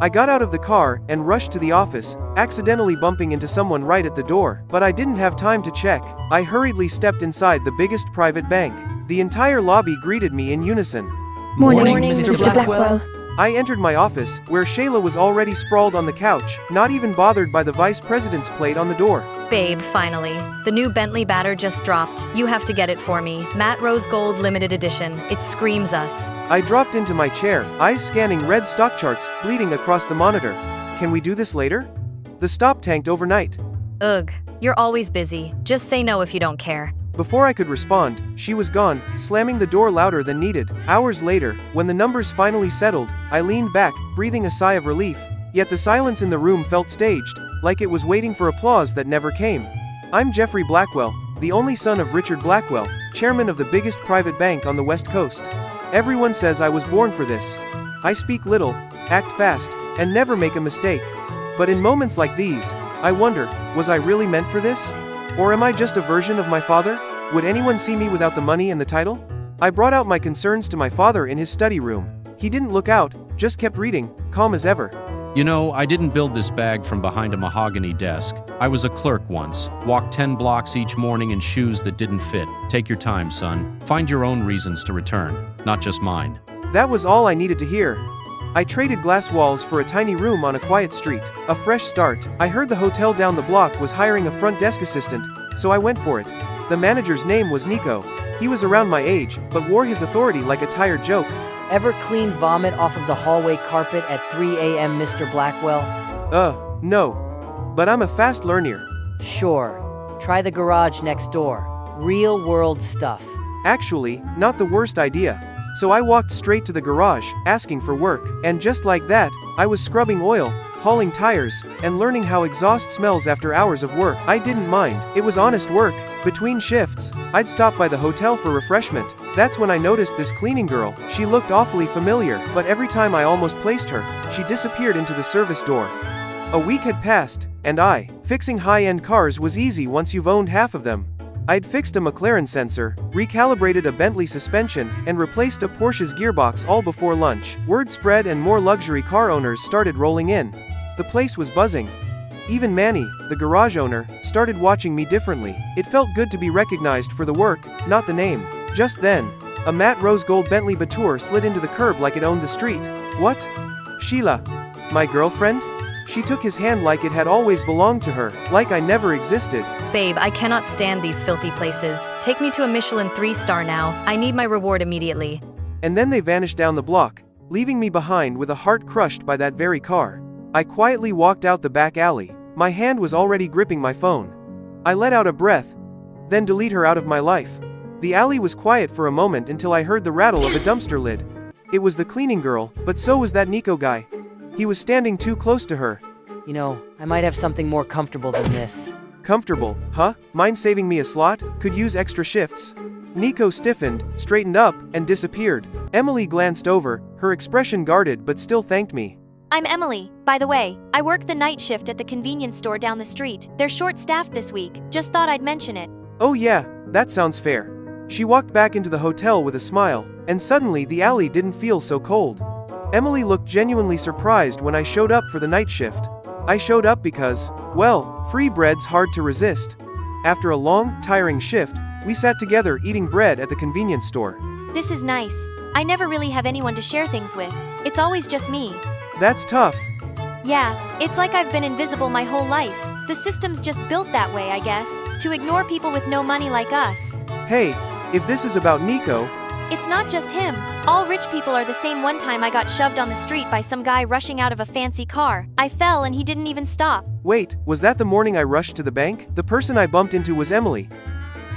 I got out of the car and rushed to the office, accidentally bumping into someone right at the door, but I didn't have time to check. I hurriedly stepped inside the biggest private bank. The entire lobby greeted me in unison. Morning, Mr. Blackwell. I entered my office, where Shayla was already sprawled on the couch, not even bothered by the vice president's plate on the door. Babe, finally. The new Bentley batter just dropped. You have to get it for me. Matte Rose Gold Limited Edition. It screams us. I dropped into my chair, eyes scanning red stock charts, bleeding across the monitor. Can we do this later? The stop tanked overnight. Ugh, you're always busy. Just say no if you don't care. Before I could respond, she was gone, slamming the door louder than needed. Hours later, when the numbers finally settled, I leaned back, breathing a sigh of relief. Yet the silence in the room felt staged, like it was waiting for applause that never came. I'm Jeffrey Blackwell, the only son of Richard Blackwell, chairman of the biggest private bank on the West Coast. Everyone says I was born for this. I speak little, act fast, and never make a mistake. But in moments like these, I wonder, was I really meant for this? Or am I just a version of my father? Would anyone see me without the money and the title? I brought out my concerns to my father in his study room. He didn't look out, just kept reading, calm as ever. You know, I didn't build this bag from behind a mahogany desk. I was a clerk once. Walked 10 blocks each morning in shoes that didn't fit. Take your time, son. Find your own reasons to return, not just mine. That was all I needed to hear. I traded glass walls for a tiny room on a quiet street. A fresh start. I heard the hotel down the block was hiring a front desk assistant, so I went for it. The manager's name was Nico. He was around my age, but wore his authority like a tired joke. Ever clean vomit off of the hallway carpet at 3 a.m., Mr. Blackwell? No. But I'm a fast learner. Sure. Try the garage next door. Real world stuff. Actually, not the worst idea. So I walked straight to the garage, asking for work. And just like that, I was scrubbing oil, hauling tires, and learning how exhaust smells after hours of work. I didn't mind. It was honest work. Between shifts, I'd stop by the hotel for refreshment. That's when I noticed this cleaning girl. She looked awfully familiar, but every time I almost placed her, she disappeared into the service door. A week had passed, and fixing high-end cars was easy once you've owned half of them. I'd fixed a McLaren sensor, recalibrated a Bentley suspension, and replaced a Porsche's gearbox all before lunch. Word spread and more luxury car owners started rolling in. The place was buzzing. Even Manny, the garage owner, started watching me differently. It felt good to be recognized for the work, not the name. Just then, a matte rose gold Bentley Batour slid into the curb like it owned the street. What? Sheila. My girlfriend? She took his hand like it had always belonged to her, like I never existed. Babe, I cannot stand these filthy places. Take me to a Michelin 3-star now. I need my reward immediately. And then they vanished down the block, leaving me behind with a heart crushed by that very car. I quietly walked out the back alley. My hand was already gripping my phone. I let out a breath, then delete her out of my life. The alley was quiet for a moment until I heard the rattle of a dumpster lid. It was the cleaning girl, but so was that Nico guy. He was standing too close to her. You know, I might have something more comfortable than this. Comfortable, huh? Mind saving me a slot? Could use extra shifts. Nico stiffened, straightened up, and disappeared. Emily glanced over, her expression guarded but still thanked me. I'm Emily, by the way. I work the night shift at the convenience store down the street. They're short-staffed this week. Just thought I'd mention it. Oh yeah, that sounds fair. She walked back into the hotel with a smile, and suddenly the alley didn't feel so cold. Emily looked genuinely surprised when I showed up for the night shift. I showed up because, well, free bread's hard to resist. After a long, tiring shift, we sat together eating bread at the convenience store. This is nice. I never really have anyone to share things with. It's always just me. That's tough. Yeah, it's like I've been invisible my whole life. The system's just built that way, I guess, to ignore people with no money like us. Hey, if this is about Nico... It's not just him. All rich people are the same. One time I got shoved on the street by some guy rushing out of a fancy car. I fell and he didn't even stop. Wait, was that the morning I rushed to the bank? The person I bumped into was Emily.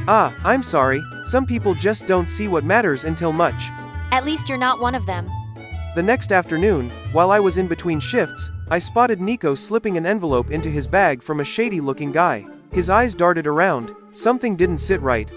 Ah, I'm sorry. Some people just don't see what matters until much. At least you're not one of them. The next afternoon, while I was in between shifts, I spotted Nico slipping an envelope into his bag from a shady-looking guy. His eyes darted around. Something didn't sit right.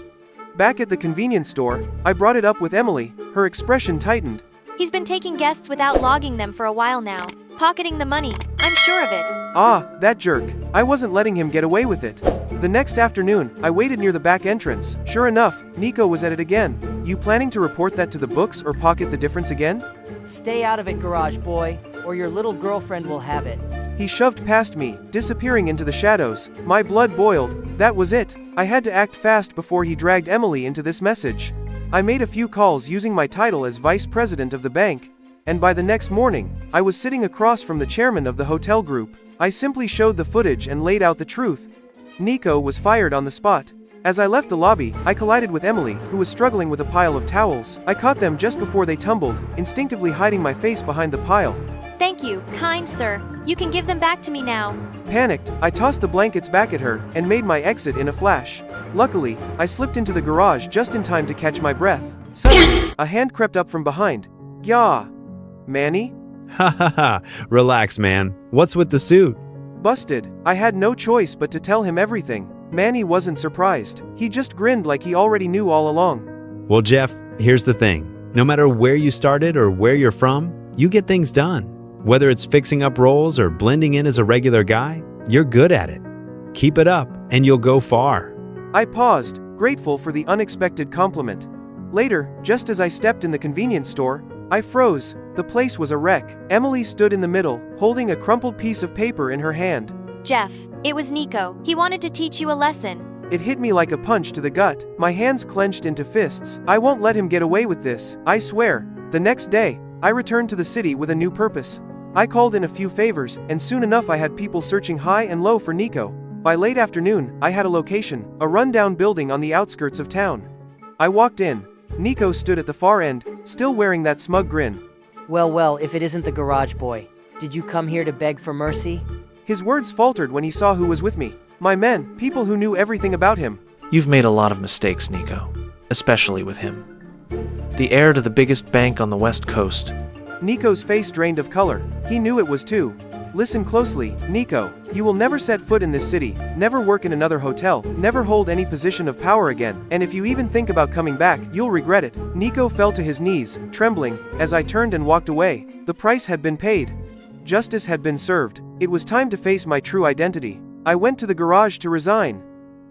Back at the convenience store, I brought it up with Emily. Her expression tightened. He's been taking guests without logging them for a while now. Pocketing the money. I'm sure of it. Ah, that jerk. I wasn't letting him get away with it. The next afternoon, I waited near the back entrance. Sure enough, Nico was at it again. You planning to report that to the books or pocket the difference again? Stay out of it, garage boy, or your little girlfriend will have it. He shoved past me, disappearing into the shadows. My blood boiled. That was it. I had to act fast before he dragged Emily into this message. I made a few calls using my title as vice president of the bank, and by the next morning, I was sitting across from the chairman of the hotel group. I simply showed the footage and laid out the truth. Nico was fired on the spot. As I left the lobby, I collided with Emily, who was struggling with a pile of towels. I caught them just before they tumbled, instinctively hiding my face behind the pile. Thank you, kind sir. You can give them back to me now. Panicked, I tossed the blankets back at her, and made my exit in a flash. Luckily, I slipped into the garage just in time to catch my breath. Suddenly, a hand crept up from behind. Yah! Manny? Ha ha ha, relax man. What's with the suit? Busted. I had no choice but to tell him everything. Manny wasn't surprised. He just grinned like he already knew all along. Well Jeff, here's the thing. No matter where you started or where you're from, you get things done. Whether it's fixing up roles or blending in as a regular guy, you're good at it. Keep it up and you'll go far. I paused, grateful for the unexpected compliment. Later, just as I stepped in the convenience store, I froze. The place was a wreck. Emily stood in the middle, holding a crumpled piece of paper in her hand. Jeff, it was Nico. He wanted to teach you a lesson. It hit me like a punch to the gut. My hands clenched into fists. I won't let him get away with this, I swear. The next day, I returned to the city with a new purpose. I called in a few favors, and soon enough I had people searching high and low for Nico. By late afternoon, I had a location, a rundown building on the outskirts of town. I walked in. Nico stood at the far end, still wearing that smug grin. Well, if it isn't the garage boy. Did you come here to beg for mercy? His words faltered when he saw who was with me. My men, people who knew everything about him. You've made a lot of mistakes, Nico. Especially with him. The heir to the biggest bank on the West Coast. Nico's face drained of color. He knew it was too. Listen closely, Nico. You will never set foot in this city, never work in another hotel, never hold any position of power again, and if you even think about coming back, you'll regret it. Nico fell to his knees, trembling. As I turned and walked away, the price had been paid. Justice had been served. It was time to face my true identity. I went to the garage to resign.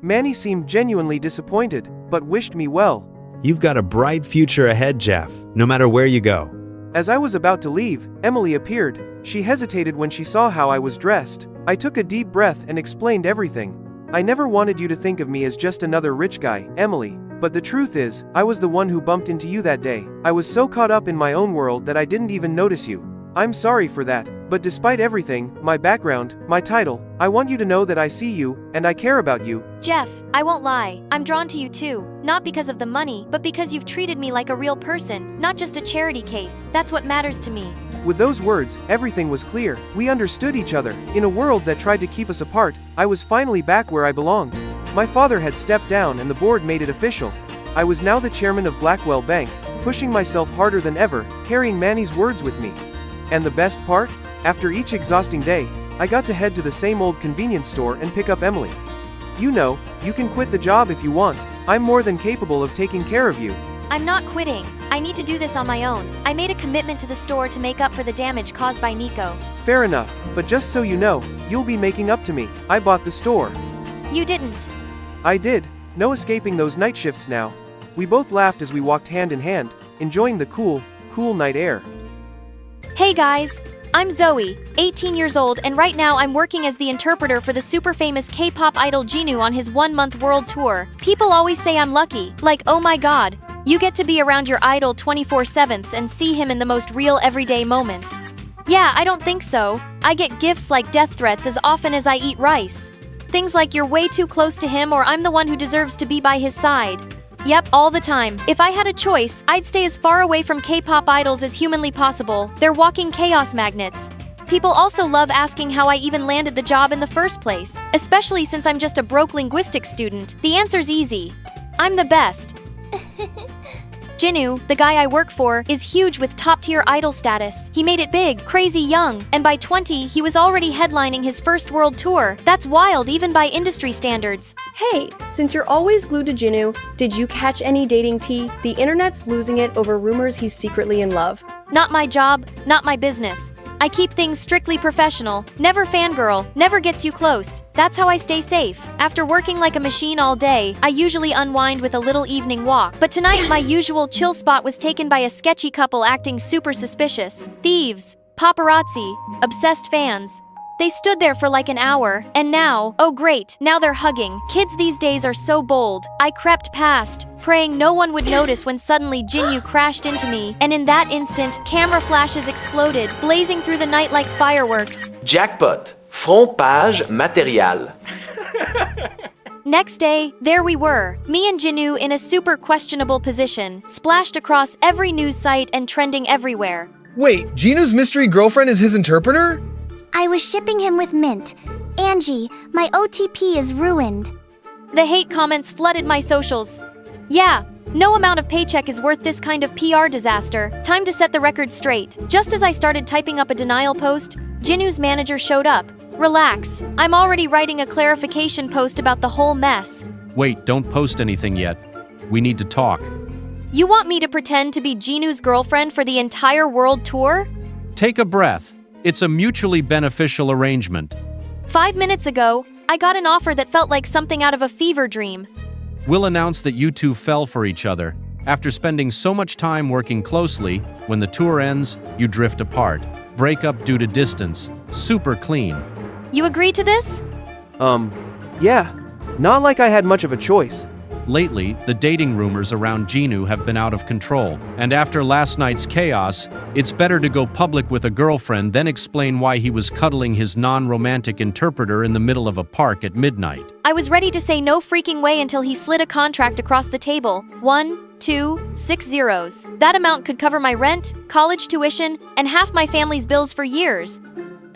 Manny seemed genuinely disappointed, but wished me well. You've got a bright future ahead, Jeff, no matter where you go. As I was about to leave, Emily appeared. She hesitated when she saw how I was dressed. I took a deep breath and explained everything. I never wanted you to think of me as just another rich guy, Emily. But the truth is, I was the one who bumped into you that day. I was so caught up in my own world that I didn't even notice you. I'm sorry for that, but despite everything, my background, my title, I want you to know that I see you, and I care about you. Jeff, I won't lie. I'm drawn to you too. Not because of the money, but because you've treated me like a real person, not just a charity case. That's what matters to me. With those words, everything was clear. We understood each other. In a world that tried to keep us apart, I was finally back where I belonged. My father had stepped down and the board made it official. I was now the chairman of Blackwell Bank, pushing myself harder than ever, carrying Manny's words with me. And the best part? After each exhausting day, I got to head to the same old convenience store and pick up Emily. You know, you can quit the job if you want. I'm more than capable of taking care of you. I'm not quitting. I need to do this on my own. I made a commitment to the store to make up for the damage caused by Nico. Fair enough, but just so you know, you'll be making up to me. I bought the store. You didn't. I did. No escaping those night shifts now. We both laughed as we walked hand in hand, enjoying the cool night air. Hey guys! I'm Zoe, 18 years old, and right now I'm working as the interpreter for the super famous K-pop idol Jinu on his 1-month world tour. People always say I'm lucky, like oh my god, you get to be around your idol 24/7 and see him in the most real everyday moments. Yeah, I don't think so. I get gifts like death threats as often as I eat rice. Things like you're way too close to him or I'm the one who deserves to be by his side. Yep, all the time. If I had a choice, I'd stay as far away from K-pop idols as humanly possible. They're walking chaos magnets. People also love asking how I even landed the job in the first place, especially since I'm just a broke linguistics student. The answer's easy. I'm the best. Jinu, the guy I work for, is huge with top-tier idol status. He made it big, crazy young, and by 20, he was already headlining his first world tour. That's wild even by industry standards. Hey, since you're always glued to Jinu, did you catch any dating tea? The internet's losing it over rumors he's secretly in love. Not my job, not my business. I keep things strictly professional, never fangirl, never gets you close. That's how I stay safe. After working like a machine all day, I usually unwind with a little evening walk. But tonight my usual chill spot was taken by a sketchy couple acting super suspicious. Thieves. Paparazzi, obsessed fans. They stood there for like an hour, and now, oh great, now they're hugging. Kids these days are so bold. I crept past, praying no one would notice when suddenly Jinyu crashed into me, and in that instant, camera flashes exploded, blazing through the night like fireworks. Jackpot. Front page matériel. Next day, there we were, me and Jinyu in a super questionable position, splashed across every news site and trending everywhere. Wait, Jinu's mystery girlfriend is his interpreter? I was shipping him with Mint. Angie, my OTP is ruined. The hate comments flooded my socials. Yeah, no amount of paycheck is worth this kind of PR disaster. Time to set the record straight. Just as I started typing up a denial post, Jinu's manager showed up. Relax, I'm already writing a clarification post about the whole mess. Wait, don't post anything yet. We need to talk. You want me to pretend to be Jinu's girlfriend for the entire world tour? Take a breath. It's a mutually beneficial arrangement. 5 minutes ago, I got an offer that felt like something out of a fever dream. We'll announce that you two fell for each other. After spending so much time working closely, when the tour ends, you drift apart. Break up due to distance. Super clean. You agree to this? Yeah. Not like I had much of a choice. Lately, the dating rumors around Jinu have been out of control, and after last night's chaos, it's better to go public with a girlfriend than explain why he was cuddling his non-romantic interpreter in the middle of a park at midnight. I was ready to say no freaking way until he slid a contract across the table. 1, 2, 6 zeros. That amount could cover my rent, college tuition, and half my family's bills for years.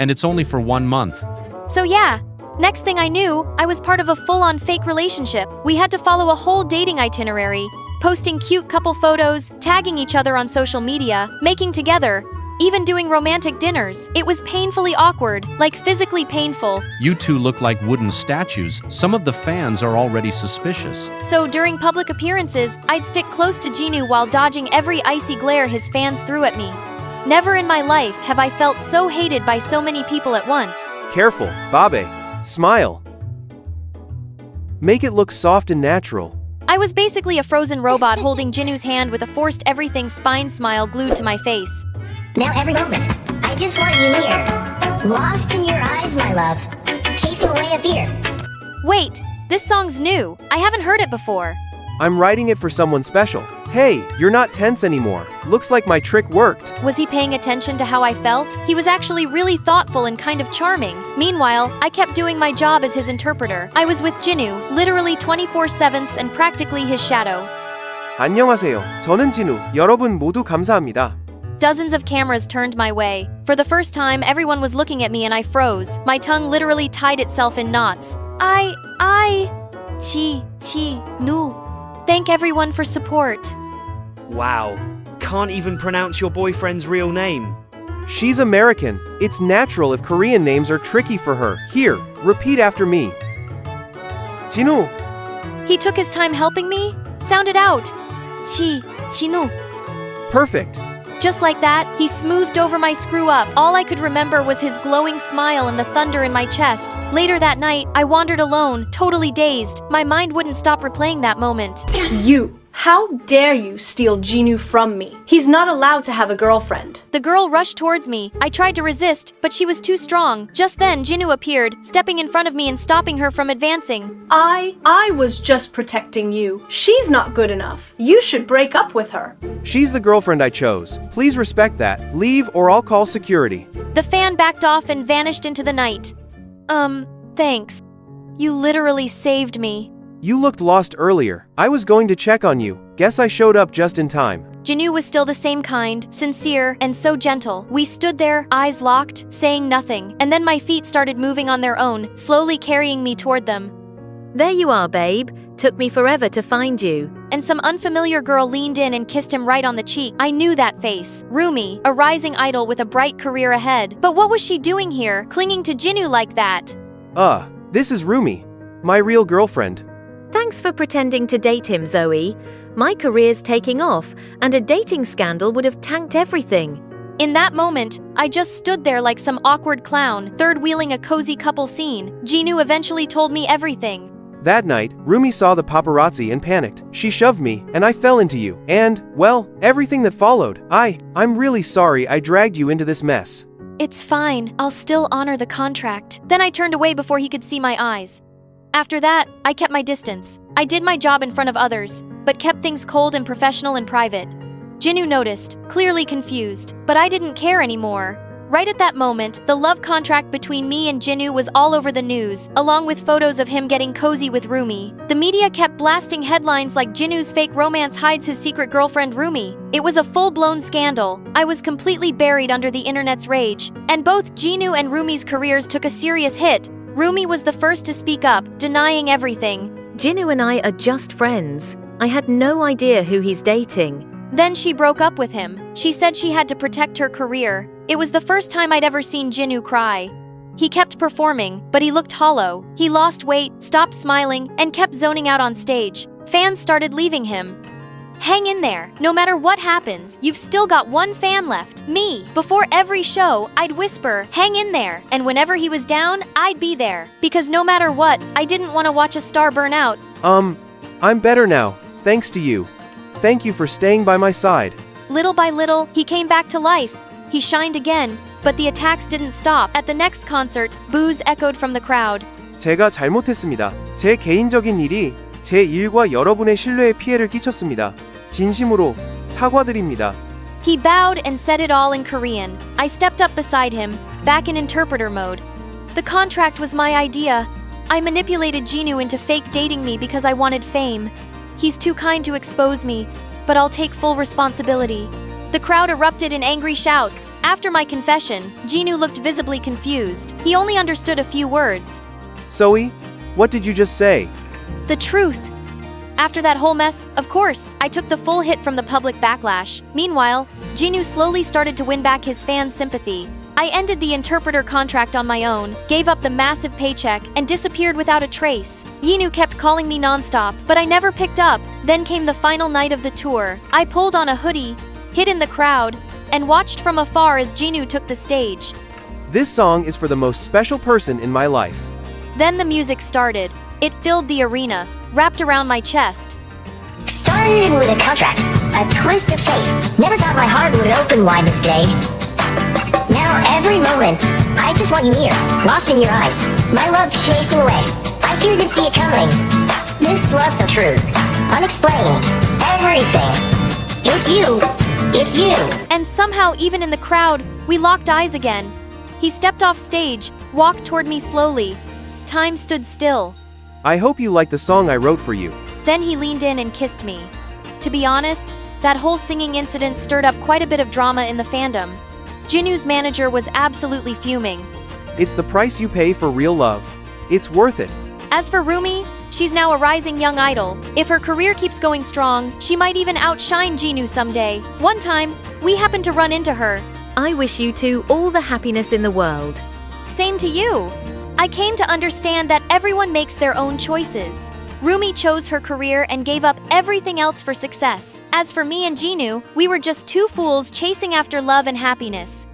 And it's only for 1 month. So yeah. Next thing I knew, I was part of a full-on fake relationship. We had to follow a whole dating itinerary, posting cute couple photos, tagging each other on social media, making together, even doing romantic dinners. It was painfully awkward, like physically painful. You two look like wooden statues. Some of the fans are already suspicious. So during public appearances, I'd stick close to Jinu while dodging every icy glare his fans threw at me. Never in my life have I felt so hated by so many people at once. Careful, Babe. Smile. Make it look soft and natural. I was basically a frozen robot holding Jinu's hand with a forced everything spine smile glued to my face. Now every moment, I just want you near. Lost in your eyes, my love. Chasing away a fear. Wait, this song's new. I haven't heard it before. I'm writing it for someone special. Hey, you're not tense anymore. Looks like my trick worked. Was he paying attention to how I felt? He was actually really thoughtful and kind of charming. Meanwhile, I kept doing my job as his interpreter. I was with Jinu, literally 24/7 and practically his shadow. 안녕하세요. 저는 진우. 여러분 모두 감사합니다. Dozens of cameras turned my way. For the first time, everyone was looking at me and I froze. My tongue literally tied itself in knots. Nu. Thank everyone for support. Wow. Can't even pronounce your boyfriend's real name. She's American. It's natural if Korean names are tricky for her. Here, repeat after me. 진우. He took his time helping me? Sound it out. 진우. Perfect. Just like that, he smoothed over my screw-up. All I could remember was his glowing smile and the thunder in my chest. Later that night, I wandered alone, totally dazed. My mind wouldn't stop replaying that moment. You! How dare you steal Jinu from me? He's not allowed to have a girlfriend. The girl rushed towards me. I tried to resist, but she was too strong. Just then, Jinu appeared, stepping in front of me and stopping her from advancing. I was just protecting you. She's not good enough. You should break up with her. She's the girlfriend I chose. Please respect that. Leave or I'll call security. The fan backed off and vanished into the night. Thanks. You literally saved me. You looked lost earlier. I was going to check on you. Guess I showed up just in time. Jinu was still the same kind, sincere, and so gentle. We stood there, eyes locked, saying nothing, and then my feet started moving on their own, slowly carrying me toward them. There you are, babe. Took me forever to find you. And some unfamiliar girl leaned in and kissed him right on the cheek. I knew that face. Rumi, a rising idol with a bright career ahead. But what was she doing here, clinging to Jinu like that? This is Rumi, my real girlfriend. Thanks for pretending to date him, Zoe. My career's taking off, and a dating scandal would have tanked everything. In that moment, I just stood there like some awkward clown, third-wheeling a cozy couple scene. Jinu eventually told me everything. That night, Rumi saw the paparazzi and panicked. She shoved me, and I fell into you. And, well, everything that followed. I'm really sorry I dragged you into this mess. It's fine, I'll still honor the contract. Then I turned away before he could see my eyes. After that, I kept my distance. I did my job in front of others, but kept things cold and professional in private. Jinwoo noticed, clearly confused, but I didn't care anymore. Right at that moment, the love contract between me and Jinwoo was all over the news, along with photos of him getting cozy with Rumi. The media kept blasting headlines like Jinwoo's fake romance hides his secret girlfriend Rumi. It was a full-blown scandal. I was completely buried under the internet's rage, and both Jinwoo and Rumi's careers took a serious hit. Rumi was the first to speak up, denying everything. Jinwoo and I are just friends. I had no idea who he's dating. Then she broke up with him. She said she had to protect her career. It was the first time I'd ever seen Jinwoo cry. He kept performing, but he looked hollow. He lost weight, stopped smiling, and kept zoning out on stage. Fans started leaving him. Hang in there. No matter what happens, you've still got one fan left, me. Before every show, I'd whisper, hang in there. And whenever he was down, I'd be there. Because no matter what, I didn't want to watch a star burn out. I'm better now, thanks to you. Thank you for staying by my side. Little by little, he came back to life. He shined again, but the attacks didn't stop. At the next concert, boos echoed from the crowd. 제가 잘못했습니다. 제 개인적인 일이 제 일과 여러분의 신뢰에 피해를 끼쳤습니다. 진심으로 사과드립니다. He bowed and said it all in Korean. I stepped up beside him, back in interpreter mode. The contract was my idea. I manipulated Jinwoo into fake dating me because I wanted fame. He's too kind to expose me, but I'll take full responsibility. The crowd erupted in angry shouts. After my confession, Jinwoo looked visibly confused. He only understood a few words. Zoe, what did you just say? The truth. After that whole mess, of course, I took the full hit from the public backlash. Meanwhile, Jinwoo slowly started to win back his fans' sympathy. I ended the interpreter contract on my own, gave up the massive paycheck, and disappeared without a trace. Jinwoo kept calling me nonstop, but I never picked up. Then came the final night of the tour. I pulled on a hoodie, hid in the crowd, and watched from afar as Jinwoo took the stage. This song is for the most special person in my life. Then the music started. It filled the arena, wrapped around my chest. Started with a contract, a twist of fate. Never thought my heart would open wide this day. Now every moment, I just want you near, lost in your eyes, my love chasing away. I feared to see it coming. This love so true, unexplained, everything. It's you. It's you. And somehow, even in the crowd, we locked eyes again. He stepped off stage, walked toward me slowly. Time stood still. I hope you like the song I wrote for you. Then he leaned in and kissed me. To be honest, that whole singing incident stirred up quite a bit of drama in the fandom. Jinwoo's manager was absolutely fuming. It's the price you pay for real love. It's worth it. As for Rumi, she's now a rising young idol. If her career keeps going strong, she might even outshine Jinwoo someday. One time, we happened to run into her. I wish you two all the happiness in the world. Same to you. I came to understand that everyone makes their own choices. Rumi chose her career and gave up everything else for success. As for me and Jinwoo, we were just two fools chasing after love and happiness.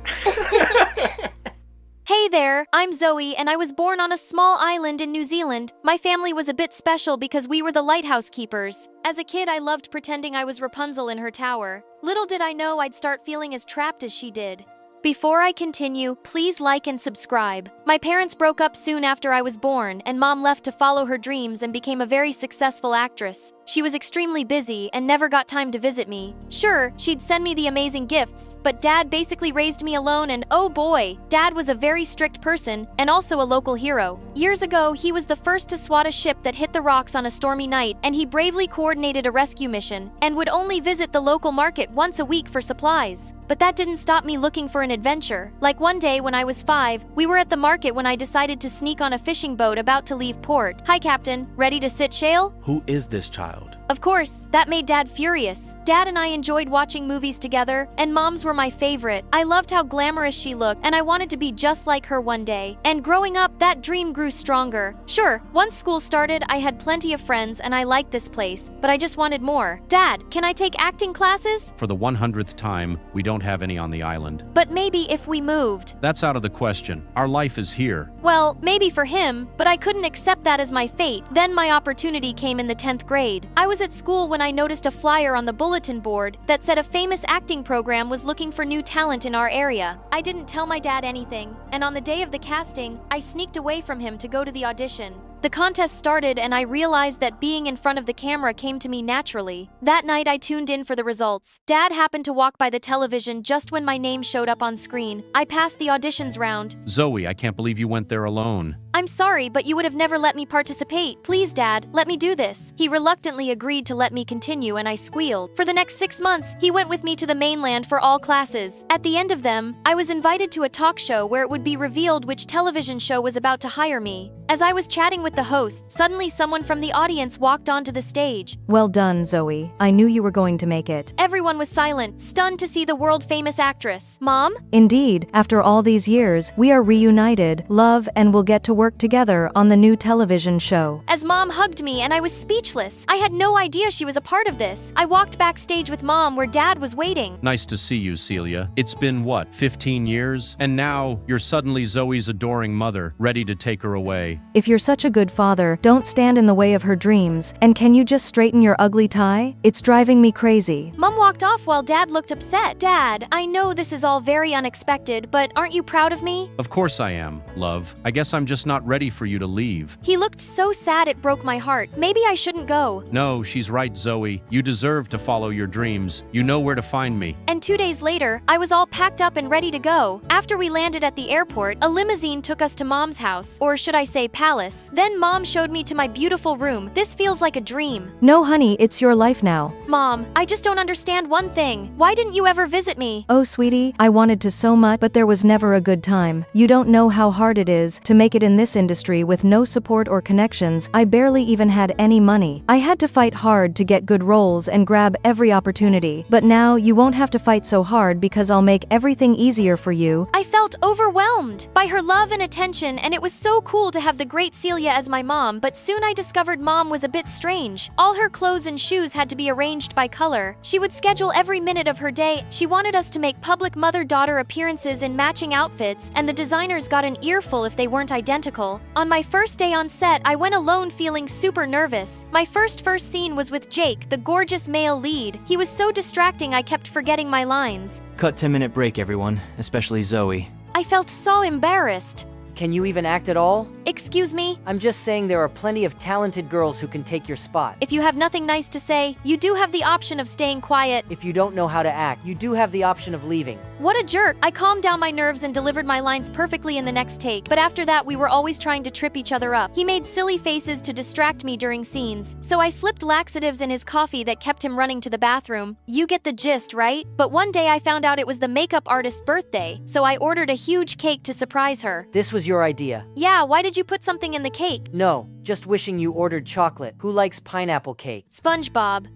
Hey there, I'm Zoe and I was born on a small island in New Zealand. My family was a bit special because we were the lighthouse keepers. As a kid, I loved pretending I was Rapunzel in her tower. Little did I know I'd start feeling as trapped as she did. Before I continue, please like and subscribe. My parents broke up soon after I was born, and Mom left to follow her dreams and became a very successful actress. She was extremely busy and never got time to visit me. Sure, she'd send me the amazing gifts, but Dad basically raised me alone and oh boy, Dad was a very strict person and also a local hero. Years ago, he was the first to swat a ship that hit the rocks on a stormy night, and he bravely coordinated a rescue mission and would only visit the local market once a week for supplies. But that didn't stop me looking for an adventure. Like one day when I was 5, we were at the market when I decided to sneak on a fishing boat about to leave port. Hi, Captain. Ready to sit sail? Who is this child? Of course, that made Dad furious. Dad and I enjoyed watching movies together, and Moms were my favorite. I loved how glamorous she looked, and I wanted to be just like her one day. And growing up, that dream grew stronger. Sure, once school started, I had plenty of friends and I liked this place, but I just wanted more. Dad, can I take acting classes? For the 100th time, we don't have any on the island. But maybe if we moved. That's out of the question. Our life is here. Well, maybe for him, but I couldn't accept that as my fate. Then my opportunity came in the 10th grade. I was was at school when I noticed a flyer on the bulletin board that said a famous acting program was looking for new talent in our area. I didn't tell my dad anything, and on the day of the casting, I sneaked away from him to go to the audition. The contest started and I realized that being in front of the camera came to me naturally. That night I tuned in for the results. Dad happened to walk by the television just when my name showed up on screen. I passed the auditions round. Zoe, I can't believe you went there alone. I'm sorry, but you would have never let me participate. Please, Dad, let me do this. He reluctantly agreed to let me continue and I squealed. For the next 6 months, he went with me to the mainland for all classes. At the end of them, I was invited to a talk show where it would be revealed which television show was about to hire me. As I was chatting with the host, suddenly someone from the audience walked onto the stage. Well done, Zoe. I knew you were going to make it. Everyone was silent, stunned to see the world-famous actress. Mom? Indeed, after all these years, we are reunited, love, and will get to work together on the new television show. As Mom hugged me and I was speechless. I had no idea she was a part of this. I walked backstage with Mom where Dad was waiting. Nice to see you, Celia. It's been, what, 15 years? And now, you're suddenly Zoe's adoring mother, ready to take her away. If you're such a good father, don't stand in the way of her dreams. And can you just straighten your ugly tie? It's driving me crazy. Mom walked off while Dad looked upset. Dad, I know this is all very unexpected, but aren't you proud of me? Of course I am, love. I guess I'm just not ready for you to leave. He looked so sad it broke my heart. Maybe I shouldn't go. No, she's right, Zoe. You deserve to follow your dreams. You know where to find me. And 2 days later, I was all packed up and ready to go. After we landed at the airport, a limousine took us to Mom's house, or should I say palace. Then Mom showed me to my beautiful room. This feels like a dream. No, honey, it's your life now. Mom, I just don't understand one thing. Why didn't you ever visit me? Oh, sweetie, I wanted to so much, but there was never a good time. You don't know how hard it is to make it in this industry with no support or connections. I barely even had any money. I had to fight hard to get good roles and grab every opportunity. But now you won't have to fight so hard because I'll make everything easier for you. I felt overwhelmed by her love and attention, and it was so cool to have the great Celia as my mom, but soon I discovered Mom was a bit strange. All her clothes and shoes had to be arranged by color. She would schedule every minute of her day. She wanted us to make public mother-daughter appearances in matching outfits, and the designers got an earful if they weren't identical. On my first day on set, I went alone feeling super nervous. My first scene was with Jake, the gorgeous male lead. He was so distracting I kept forgetting my lines. Cut 10-minute break, everyone, especially Zoe. I felt so embarrassed. Can you even act at all? Excuse me? I'm just saying there are plenty of talented girls who can take your spot. If you have nothing nice to say, you do have the option of staying quiet. If you don't know how to act, you do have the option of leaving. What a jerk. I calmed down my nerves and delivered my lines perfectly in the next take, but after that we were always trying to trip each other up. He made silly faces to distract me during scenes, so I slipped laxatives in his coffee that kept him running to the bathroom. You get the gist, right? But one day I found out it was the makeup artist's birthday, so I ordered a huge cake to surprise her. This was your idea. Yeah, why did you put something in the cake? No, just wishing you ordered chocolate. Who likes pineapple cake? SpongeBob.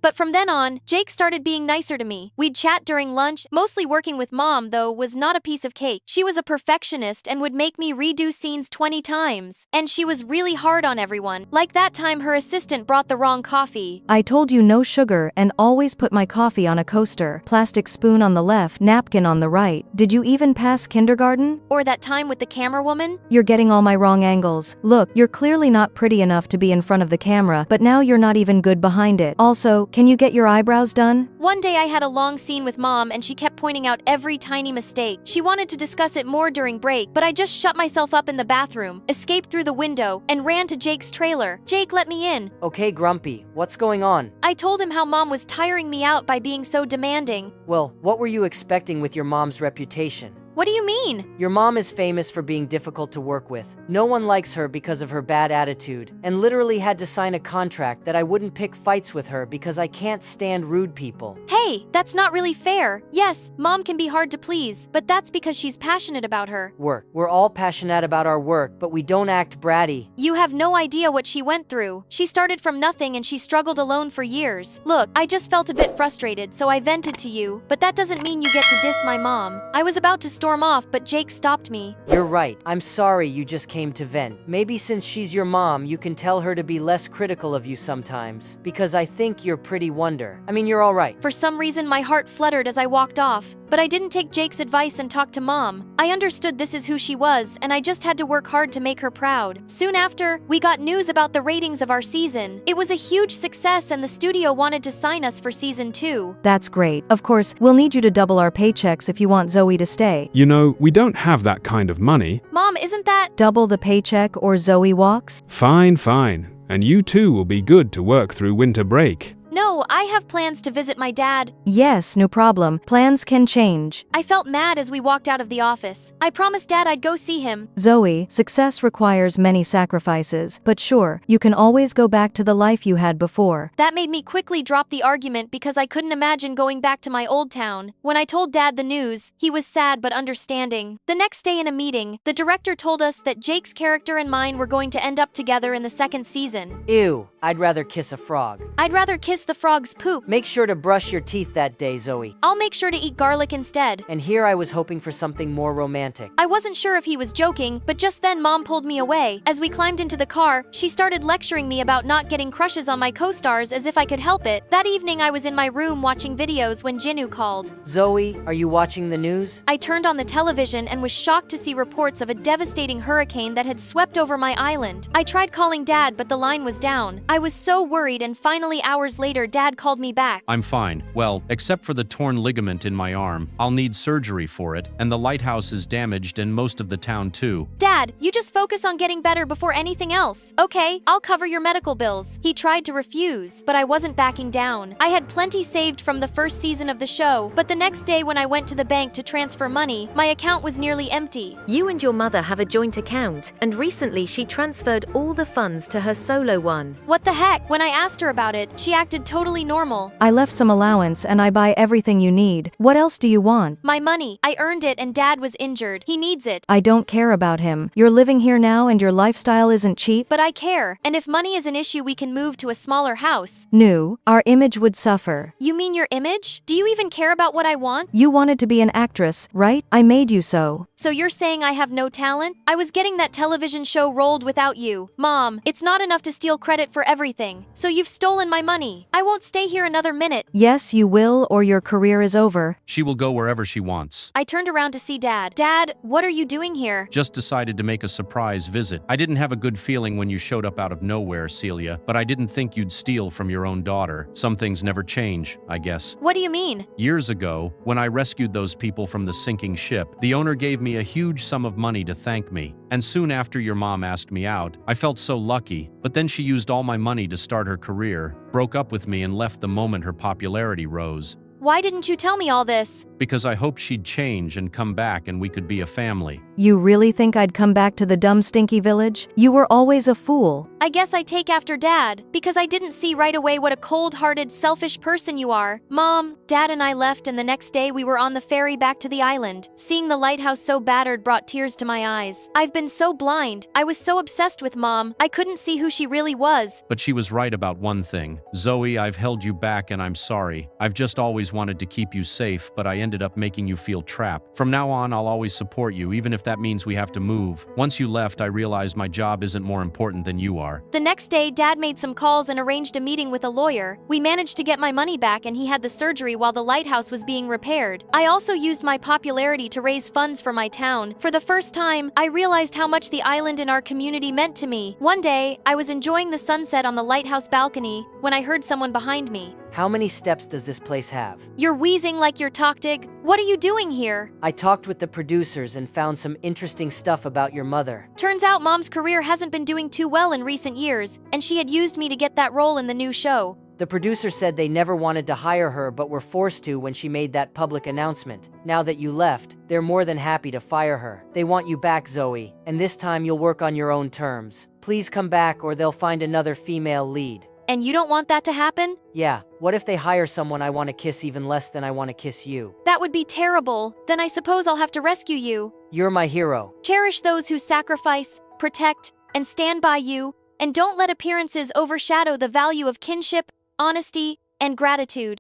But from then on, Jake started being nicer to me. We'd chat during lunch. Mostly working with Mom, though, was not a piece of cake. She was a perfectionist and would make me redo scenes 20 times. And she was really hard on everyone. Like that time her assistant brought the wrong coffee. I told you no sugar and always put my coffee on a coaster. Plastic spoon on the left, napkin on the right. Did you even pass kindergarten? Or that time with the camera woman? You're getting all my wrong angles. Look, you're clearly not pretty enough to be in front of the camera, but now you're not even good behind it. Also, can you get your eyebrows done? One day I had a long scene with Mom and she kept pointing out every tiny mistake. She wanted to discuss it more during break, but I just shut myself up in the bathroom, escaped through the window, and ran to Jake's trailer. Jake let me in. Okay, Grumpy, what's going on? I told him how Mom was tiring me out by being so demanding. Well, what were you expecting with your mom's reputation? What do you mean? Your mom is famous for being difficult to work with. No one likes her because of her bad attitude, and literally had to sign a contract that I wouldn't pick fights with her because I can't stand rude people. Hey, that's not really fair. Yes, Mom can be hard to please, but that's because she's passionate about her work. We're all passionate about our work, but we don't act bratty. You have no idea what she went through. She started from nothing and she struggled alone for years. Look, I just felt a bit frustrated, so I vented to you, but that doesn't mean you get to diss my mom. I was about to storm off, but Jake stopped me. You're right. I'm sorry you just came to vent. Maybe since she's your mom, you can tell her to be less critical of you sometimes. Because I think you're pretty wonder. I mean, you're alright. For some reason, my heart fluttered as I walked off. But I didn't take Jake's advice and talk to Mom. I understood this is who she was, and I just had to work hard to make her proud. Soon after, we got news about the ratings of our season. It was a huge success, and the studio wanted to sign us for season 2. That's great. Of course, we'll need you to double our paychecks if you want Zoe to stay. You know, we don't have that kind of money. Mom, isn't that… Double the paycheck or Zoe walks? Fine, fine. And you too will be good to work through winter break. No, I have plans to visit my dad. Yes, no problem. Plans can change. I felt mad as we walked out of the office. I promised Dad I'd go see him. Zoe, success requires many sacrifices, but sure, you can always go back to the life you had before. That made me quickly drop the argument because I couldn't imagine going back to my old town. When I told Dad the news, he was sad but understanding. The next day in a meeting, the director told us that Jake's character and mine were going to end up together in the second season. Ew, I'd rather kiss a frog. I'd rather kiss the frog's poop. Make sure to brush your teeth that day, Zoe. I'll make sure to eat garlic instead. And here I was hoping for something more romantic. I wasn't sure if he was joking, but just then Mom pulled me away. As we climbed into the car, she started lecturing me about not getting crushes on my co-stars as if I could help it. That evening I was in my room watching videos when Jinu called. Zoe, are you watching the news? I turned on the television and was shocked to see reports of a devastating hurricane that had swept over my island. I tried calling Dad, but the line was down. I was so worried, and finally hours later Dad called me back. I'm fine. Well, except for the torn ligament in my arm. I'll need surgery for it, and the lighthouse is damaged and most of the town too. Dad, you just focus on getting better before anything else. Okay, I'll cover your medical bills. He tried to refuse, but I wasn't backing down. I had plenty saved from the first season of the show, but the next day when I went to the bank to transfer money, my account was nearly empty. You and your mother have a joint account, and recently she transferred all the funds to her solo one. What the heck? When I asked her about it, she acted totally normal. I left some allowance and I buy everything you need. What else do you want? My money. I earned it and Dad was injured. He needs it. I don't care about him. You're living here now and your lifestyle isn't cheap. But I care. And if money is an issue, we can move to a smaller house. No, our image would suffer. You mean your image? Do you even care about what I want? You wanted to be an actress, right? I made you so. So you're saying I have no talent? I was getting that television show rolled without you. Mom, it's not enough to steal credit for everything. So you've stolen my money. I won't stay here another minute. Yes, you will, or your career is over. She will go wherever she wants. I turned around to see Dad. Dad, what are you doing here? Just decided to make a surprise visit. I didn't have a good feeling when you showed up out of nowhere, Celia, but I didn't think you'd steal from your own daughter. Some things never change, I guess. What do you mean? Years ago, when I rescued those people from the sinking ship, the owner gave me a huge sum of money to thank me. And soon after your mom asked me out, I felt so lucky, but then she used all my money to start her career, broke up with me and left the moment her popularity rose. Why didn't you tell me all this? Because I hoped she'd change and come back and we could be a family. You really think I'd come back to the dumb stinky village? You were always a fool. I guess I take after Dad, because I didn't see right away what a cold-hearted, selfish person you are. Mom, Dad and I left, and the next day we were on the ferry back to the island. Seeing the lighthouse so battered brought tears to my eyes. I've been so blind. I was so obsessed with Mom, I couldn't see who she really was. But she was right about one thing. Zoe, I've held you back and I'm sorry. I've just always wanted to keep you safe, but I ended up making you feel trapped. From now on, I'll always support you, even if that means we have to move. Once you left, I realized my job isn't more important than you are. The next day, Dad made some calls and arranged a meeting with a lawyer. We managed to get my money back and he had the surgery while the lighthouse was being repaired. I also used my popularity to raise funds for my town. For the first time, I realized how much the island and our community meant to me. One day, I was enjoying the sunset on the lighthouse balcony when I heard someone behind me. How many steps does this place have? You're wheezing like you're Toktig. What are you doing here? I talked with the producers and found some interesting stuff about your mother. Turns out Mom's career hasn't been doing too well in recent years, and she had used me to get that role in the new show. The producer said they never wanted to hire her but were forced to when she made that public announcement. Now that you left, they're more than happy to fire her. They want you back, Zoe, and this time you'll work on your own terms. Please come back or they'll find another female lead. And you don't want that to happen? Yeah, what if they hire someone I want to kiss even less than I want to kiss you? That would be terrible. Then I suppose I'll have to rescue you. You're my hero. Cherish those who sacrifice, protect, and stand by you, and don't let appearances overshadow the value of kinship, honesty, and gratitude.